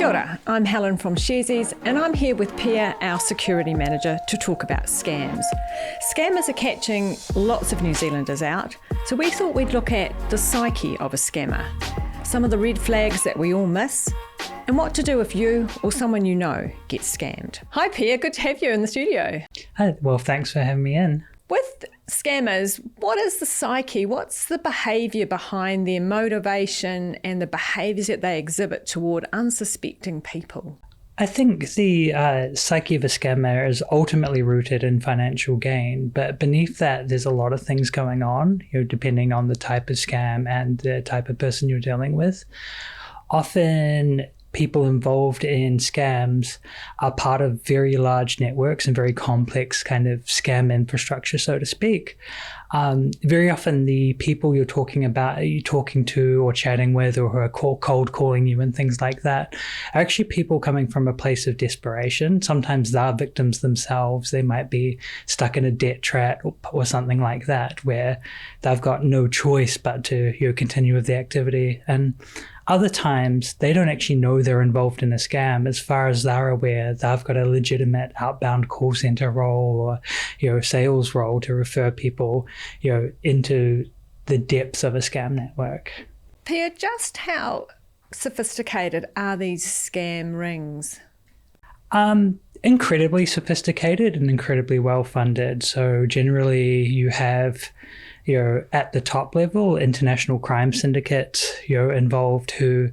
Kia ora, I'm Helen from Sharesies and I'm here with Pia, our security manager, to talk about scams. Scammers are catching lots of New Zealanders out, so we thought we'd look at the psyche of a scammer, some of the red flags that we all miss, and what to do if you or someone you know gets scammed. Hi Pia, good to have you in the studio. Hi, well, thanks for having me in. With scammers, what is the psyche? What's the behaviour behind their motivation and the behaviours that they exhibit toward unsuspecting people? I think the psyche of a scammer is ultimately rooted in financial gain, but beneath that, there's a lot of things going on, depending on the type of scam and the type of person you're dealing with. Often, people involved in scams are part of very large networks and very complex kind of scam infrastructure, so to speak. Very often the people you're talking to or chatting with or who are cold calling you and things like that are actually people coming from a place of desperation. Sometimes they're victims themselves. They might be stuck in a debt trap or something like that where they've got no choice but to continue with the activity. And other times, they don't actually know they're involved in a scam. As far as they're aware, they've got a legitimate outbound call center role or, sales role to refer people, into the depths of a scam network. Pia, just how sophisticated are these scam rings? Incredibly sophisticated and incredibly well funded. So generally, you have at the top level, international crime syndicates, involved who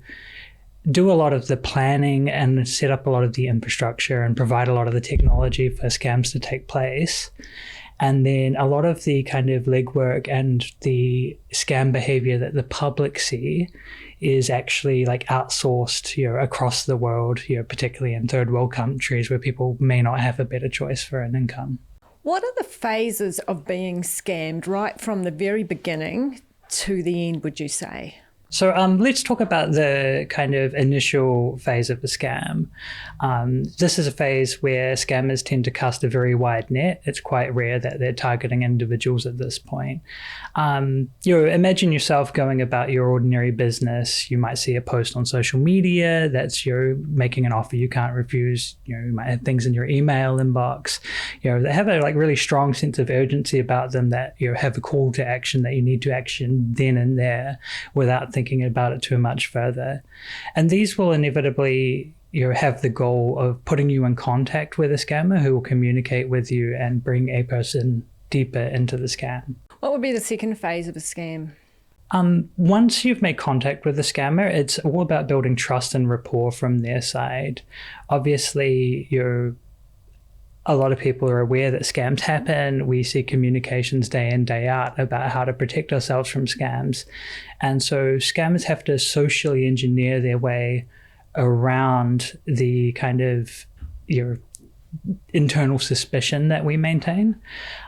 do a lot of the planning and set up a lot of the infrastructure and provide a lot of the technology for scams to take place. And then a lot of the kind of legwork and the scam behavior that the public see is actually like outsourced, across the world, particularly in third world countries where people may not have a better choice for an income. What are the phases of being scammed right from the very beginning to the end, would you say? So let's talk about the kind of initial phase of the scam. This is a phase where scammers tend to cast a very wide net. It's quite rare that they're targeting individuals at this point. Imagine yourself going about your ordinary business. You might see a post on social media that's making an offer you can't refuse. You might have things in your email inbox. They have a really strong sense of urgency about them that have a call to action that you need to action then and there without thinking about it too much further. And these will inevitably have the goal of putting you in contact with a scammer who will communicate with you and bring a person deeper into the scam. What would be the second phase of a scam? Once you've made contact with the scammer, it's all about building trust and rapport from their side. Obviously, a lot of people are aware that scams happen. We see communications day in, day out about how to protect ourselves from scams. And so scammers have to socially engineer their way around the kind of internal suspicion that we maintain.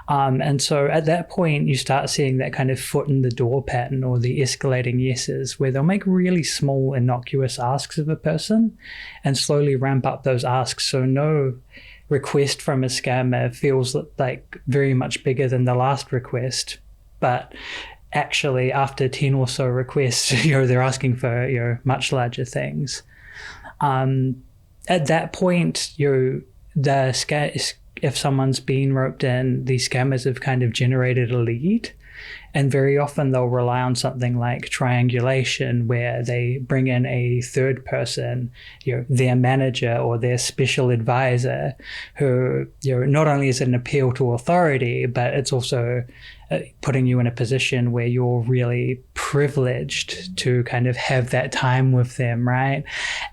And so at that point, you start seeing that kind of foot in the door pattern or the escalating yeses, where they'll make really small, innocuous asks of a person and slowly ramp up those asks. So no request from a scammer feels like very much bigger than the last request, but actually after 10 or so requests, they're asking for much larger things. At that point, if someone's been roped in, the scammers have kind of generated a lead. And very often they'll rely on something like triangulation, where they bring in a third person, their manager or their special advisor, who, not only is it an appeal to authority, but it's also putting you in a position where you're really privileged to kind of have that time with them, right?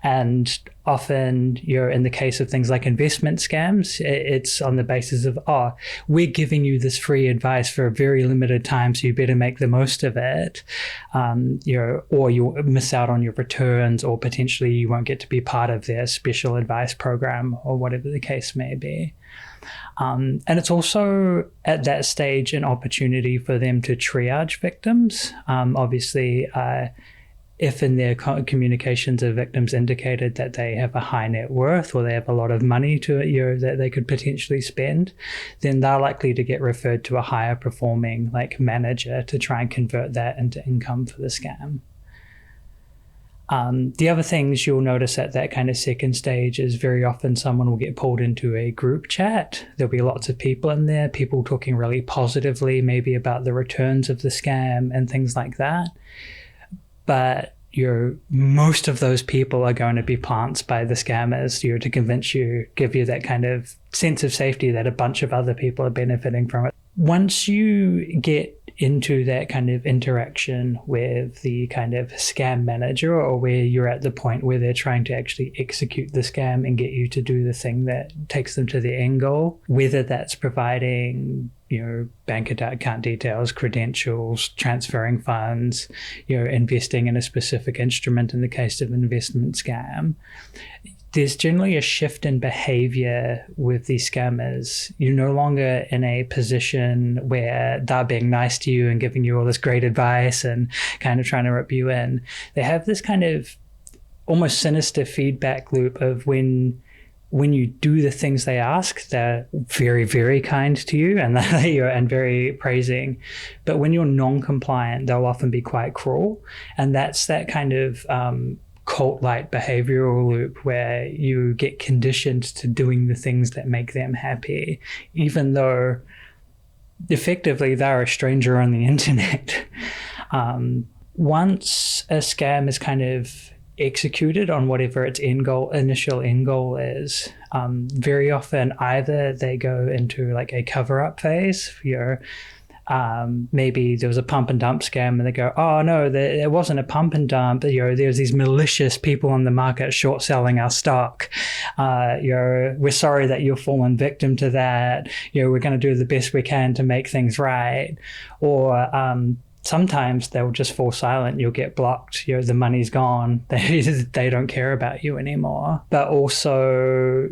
And often, in the case of things like investment scams, it's on the basis of, we're giving you this free advice for a very limited time, so you better make the most of it, or you'll miss out on your returns, or potentially you won't get to be part of their special advice program, or whatever the case may be. And it's also at that stage an opportunity for them to triage victims. Obviously, if in their communications the victims indicated that they have a high net worth or they have a lot of money that they could potentially spend, then they're likely to get referred to a higher performing manager to try and convert that into income for the scam. The other things you'll notice at that kind of second stage is very often someone will get pulled into a group chat. There'll be lots of people in there, people talking really positively, maybe about the returns of the scam and things like that. But most of those people are going to be plants by the scammers, to convince you, give you that kind of sense of safety that a bunch of other people are benefiting from it. Once you get into that kind of interaction with the kind of scam manager, or where you're at the point where they're trying to actually execute the scam and get you to do the thing that takes them to the end goal, whether that's providing bank account details, credentials, transferring funds, investing in a specific instrument in the case of an investment scam, there's generally a shift in behavior with these scammers. You're no longer in a position where they're being nice to you and giving you all this great advice and kind of trying to rip you in. They have this kind of almost sinister feedback loop of when you do the things they ask, they're very, very kind to you and very praising. But when you're non-compliant, they'll often be quite cruel. And that's that kind of cult-like behavioral loop where you get conditioned to doing the things that make them happy, even though effectively they're a stranger on the internet. Once a scam is kind of executed on whatever its initial end goal is, very often either they go into like a cover-up phase. Maybe there was a pump and dump scam and they go, oh no, there wasn't a pump and dump, there's these malicious people on the market short selling our stock, we're sorry that you've fallen victim to that, we're going to do the best we can to make things right. Or sometimes they'll just fall silent, you'll get blocked, the money's gone, they don't care about you anymore. But also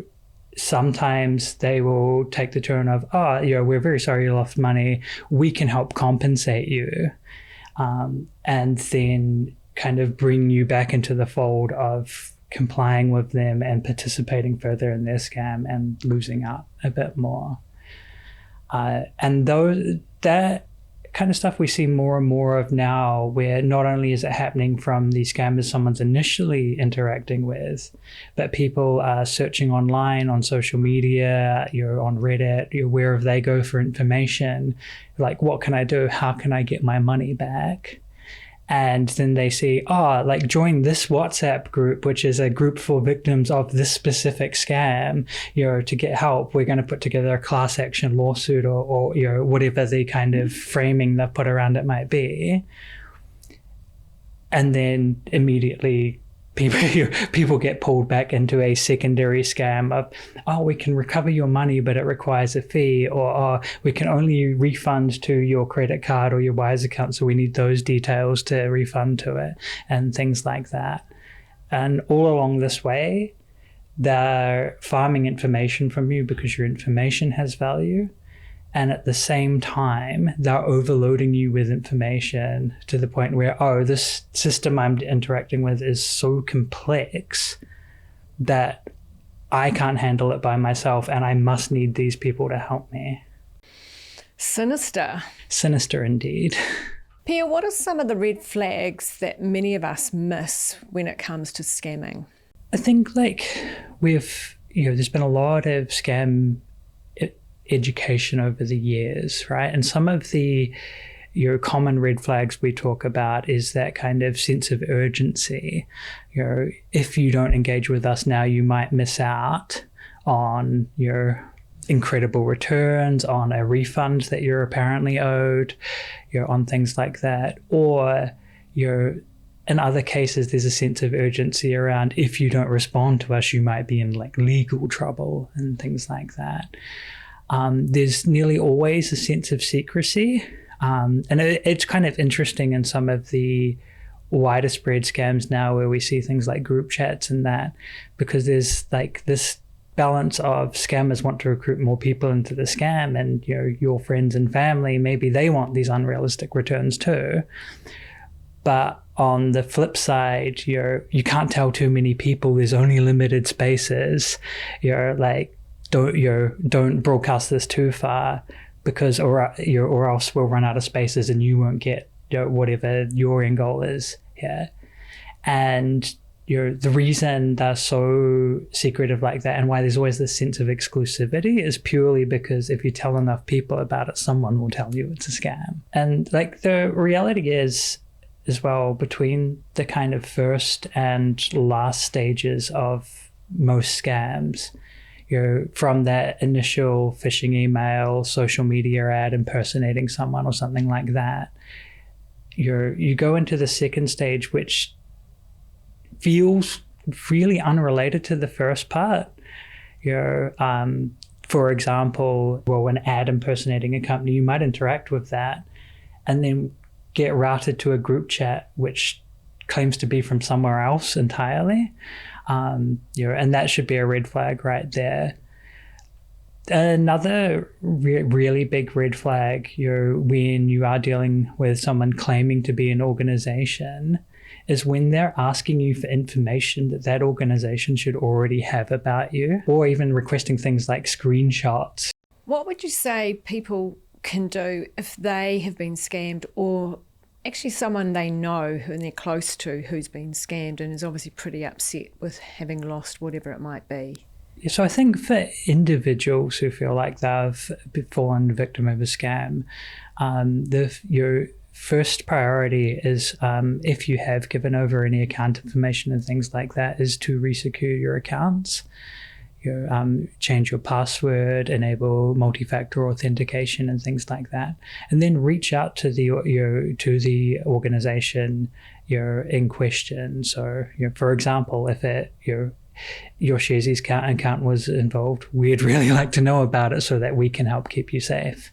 sometimes they will take the turn of, we're very sorry you lost money, we can help compensate you, and then kind of bring you back into the fold of complying with them and participating further in their scam and losing out a bit more. And that kind of stuff we see more and more of now, where not only is it happening from the scammers someone's initially interacting with, but people are searching online, on social media, on Reddit, wherever they go for information, like, what can I do? How can I get my money back? And then they see, join this WhatsApp group, which is a group for victims of this specific scam, to get help. We're going to put together a class action lawsuit or whatever the kind of framing they've put around it might be. And then immediately people get pulled back into a secondary scam of, we can recover your money, but it requires a fee, or we can only refund to your credit card or your Wise account, so we need those details to refund to it, and things like that. And all along this way, they're farming information from you because your information has value. And at the same time, they're overloading you with information to the point where, this system I'm interacting with is so complex that I can't handle it by myself and I must need these people to help me. Sinister. Sinister indeed. Pia, what are some of the red flags that many of us miss when it comes to scamming? I think there's been a lot of scam education over the years, right? And some of the common red flags we talk about is that kind of sense of urgency. If you don't engage with us now, you might miss out on your incredible returns, on a refund that you're apparently owed, on things like that. Or in other cases, there's a sense of urgency around, if you don't respond to us, you might be in legal trouble and things like that. There's nearly always a sense of secrecy. And it's kind of interesting in some of the wider spread scams now where we see things like group chats and that, because there's this balance of scammers want to recruit more people into the scam, and your friends and family, maybe they want these unrealistic returns too. But on the flip side, you can't tell too many people, there's only limited spaces. Don't broadcast this too far, because or else we'll run out of spaces and you won't get whatever your end goal is here. And the reason they're so secretive like that and why there's always this sense of exclusivity is purely because if you tell enough people about it, someone will tell you it's a scam. And like the reality is as well, between the kind of first and last stages of most scams, from that initial phishing email, social media ad impersonating someone or something like that, you go into the second stage, which feels really unrelated to the first part. For example, an ad impersonating a company, you might interact with that and then get routed to a group chat which claims to be from somewhere else entirely. And that should be a red flag right there. Another really big red flag, when you are dealing with someone claiming to be an organization, is when they're asking you for information that organization should already have about you, or even requesting things like screenshots. What would you say people can do if they have been scammed, or actually someone they know who they're close to who's been scammed and is obviously pretty upset with having lost whatever it might be? So I think for individuals who feel like they've fallen victim of a scam, your first priority is, if you have given over any account information and things like that, is to resecure your accounts. Change your password, enable multi-factor authentication and things like that, and then reach out to the organization you're in question. So, for example, if your Sharesies account was involved, we'd really like to know about it so that we can help keep you safe.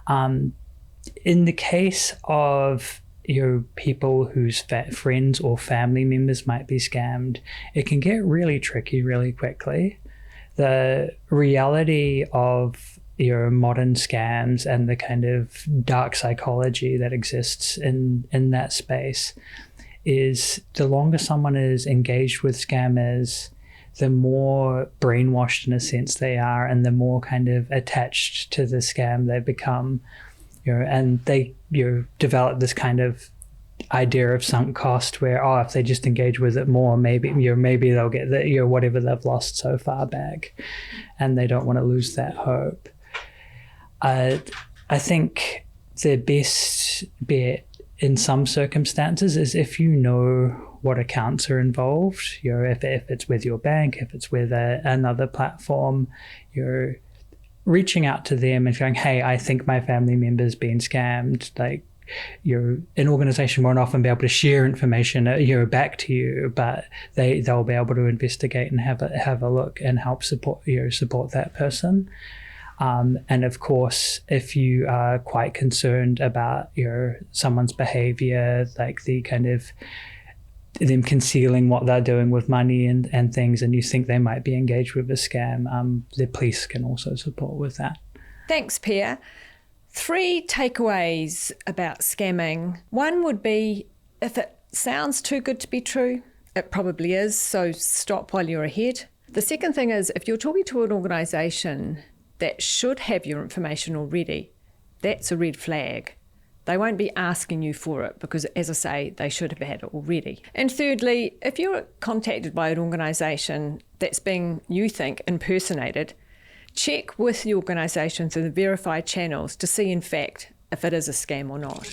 In the case of people whose friends or family members might be scammed, it can get really tricky really quickly. The reality of modern scams and the kind of dark psychology that exists in that space is the longer someone is engaged with scammers, the more brainwashed in a sense they are, and the more kind of attached to the scam they become. And they develop this kind of idea of sunk cost where, if they just engage with it more, maybe they'll get whatever they've lost so far back, and they don't want to lose that hope. I think the best bet in some circumstances is if you know what accounts are involved, if it's with your bank, if it's with another platform, you're reaching out to them and going, hey, I think my family member's been scammed. Like, an organization won't often be able to share information back to you, but they'll be able to investigate and have a look and help support that person. And of course, if you are quite concerned about someone's behavior, like the kind of them concealing what they're doing with money and things, and you think they might be engaged with a scam, the police can also support with that. Thanks, Pia. 3 takeaways about scamming. One would be, if it sounds too good to be true, it probably is, so stop while you're ahead. The second thing is, if you're talking to an organisation that should have your information already, that's a red flag. They won't be asking you for it because, as I say, they should have had it already. And thirdly, if you're contacted by an organisation that's being, you think, impersonated, check with the organisation through the verified channels to see, in fact, if it is a scam or not.